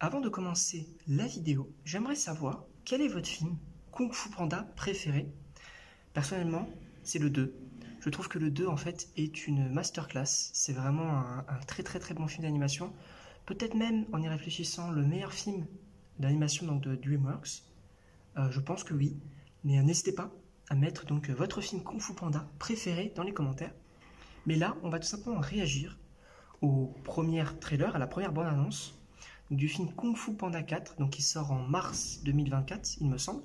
avant de commencer la vidéo, j'aimerais savoir quel est votre film Kung Fu Panda préféré. Personnellement, c'est le 2. Je trouve que le 2 en fait est une masterclass. C'est vraiment un très très très bon film d'animation. Peut-être même en y réfléchissant le meilleur film d'animation donc de DreamWorks. Je pense que oui. Mais n'hésitez pas à mettre donc votre film Kung Fu Panda préféré dans les commentaires. Mais là, on va tout simplement réagir au premier trailer, à la première bande-annonce du film Kung Fu Panda 4, donc qui sort en mars 2024, il me semble.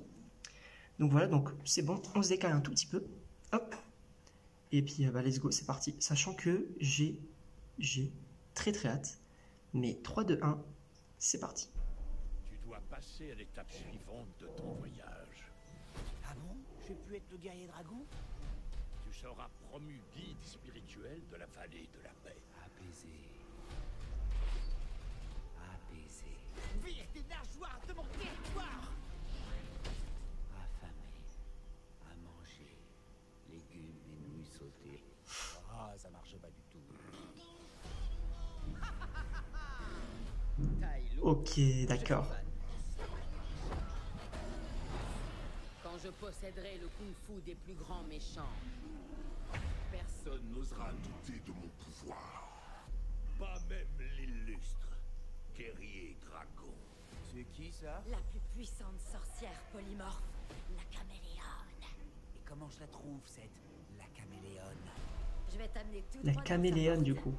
Donc voilà, donc c'est bon, on se décale un tout petit peu. Hop. Et puis let's go, c'est parti. Sachant que j'ai très très hâte. Mais 3, 2, 1, c'est parti. Tu dois passer à l'étape suivante de ton voyage. Ah bon? J'ai pu être le guerrier dragon? Tu seras promu guide spirituel de la vallée de la paix. Apaisé. Apaisé. Vire tes nageoires de mon territoire! Affamé. À manger. Légumes et nouilles sautées. Ah, ça marche pas du tout. Ok, d'accord. Quand je posséderai le kung-fu des plus grands méchants, Personne n'osera douter de mon pouvoir. Pas même l'illustre guerrier dragon. C'est qui ça? La plus puissante sorcière polymorphe, la caméléone. Et comment je la trouve, cette la caméléone? Je vais t'amener tout La droit dans sa caméléone porte. du coup.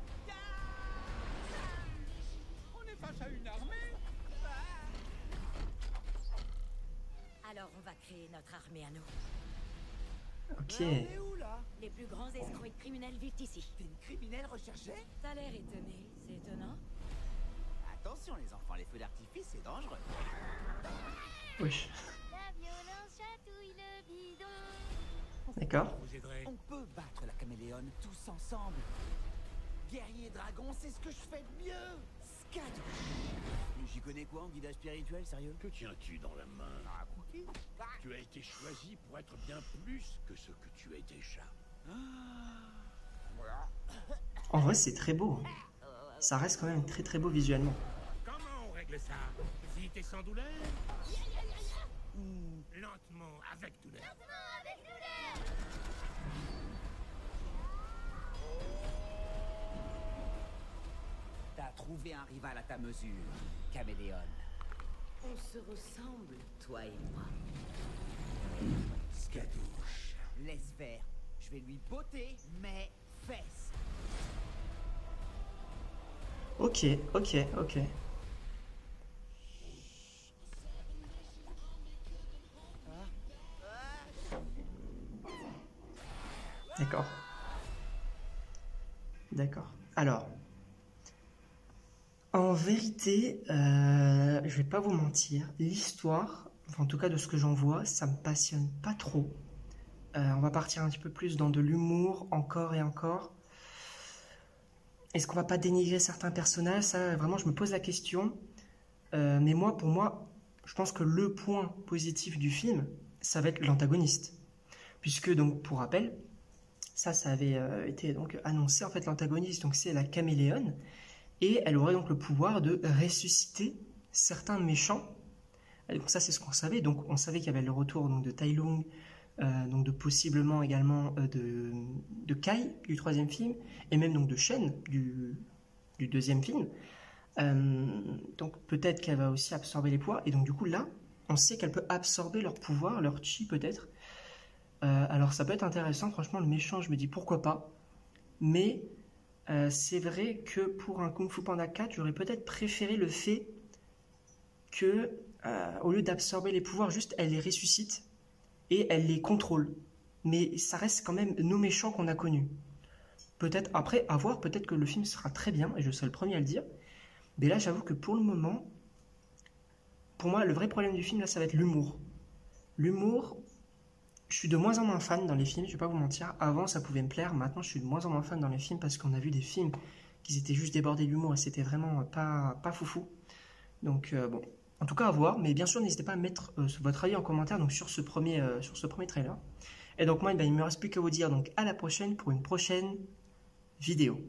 On est face à une armée? Alors on va créer notre armée à nous. Ok. On est où là? Les plus grands escrocs et criminels vivent ici. T'es une criminelle recherchée? T'as l'air étonné, c'est étonnant. Attention les enfants, les feux d'artifice c'est dangereux. Oui. La violence chatouille le bidon. D'accord. Vous aiderez. On peut battre la caméléone tous ensemble. Guerrier dragon, c'est ce que je fais de mieux. Scad. J'y connais quoi en guidage spirituel, sérieux? Que tiens-tu dans la main? Un cookie? Tu as été choisi pour être bien plus que ce que tu es déjà. Voilà. En vrai, c'est très beau. Ça reste quand même très très beau visuellement. Comment on règle ça? Vite et sans douleur? Ou lentement avec douleur? T'as trouvé un rival à ta mesure, caméléone. on se ressemble, toi et moi. Scadouche. Laisse faire. Je vais lui botter mes fesses. Ok, ok, ok. D'accord. D'accord. Alors, en vérité, je vais pas vous mentir, l'histoire, enfin, en tout cas de ce que j'en vois, ça me passionne pas trop. On va partir un petit peu plus dans de l'humour, encore et encore. Est-ce qu'on va pas dénigrer certains personnages? Ça, vraiment, je me pose la question. Mais moi, pour moi, je pense que le point positif du film, ça va être l'antagoniste. Puisque, donc, pour rappel, ça avait été donc annoncé, en fait, l'antagoniste, donc c'est la caméléone. Et elle aurait donc le pouvoir de ressusciter certains méchants. Et donc ça, c'est ce qu'on savait. Donc, on savait qu'il y avait le retour donc, de Tai Lung, donc de possiblement également de Kai du troisième film, et même donc de Shen du deuxième film. Donc peut-être qu'elle va aussi absorber les pouvoirs, et donc du coup là, on sait qu'elle peut absorber leur pouvoir, leur chi peut-être. Alors ça peut être intéressant, franchement le méchant je me dis pourquoi pas, mais c'est vrai que pour un Kung Fu Panda 4, j'aurais peut-être préféré le fait que au lieu d'absorber les pouvoirs, juste elle les ressuscite et elle les contrôle. Mais ça reste quand même nos méchants qu'on a connus. Peut-être après, à voir, peut-être que le film sera très bien, et je serai le premier à le dire. Mais là, j'avoue que pour le moment, pour moi, le vrai problème du film, là, ça va être l'humour. L'humour, je suis de moins en moins fan dans les films, je vais pas vous mentir. Avant, ça pouvait me plaire, maintenant, je suis de moins en moins fan dans les films parce qu'on a vu des films qui étaient juste débordés d'humour et c'était vraiment pas foufou. Donc, bon, en tout cas, à voir. Mais bien sûr, n'hésitez pas à mettre votre avis en commentaire donc, sur ce premier trailer. Et donc, moi, il ne me reste plus qu'à vous dire donc, à la prochaine pour une prochaine vidéo.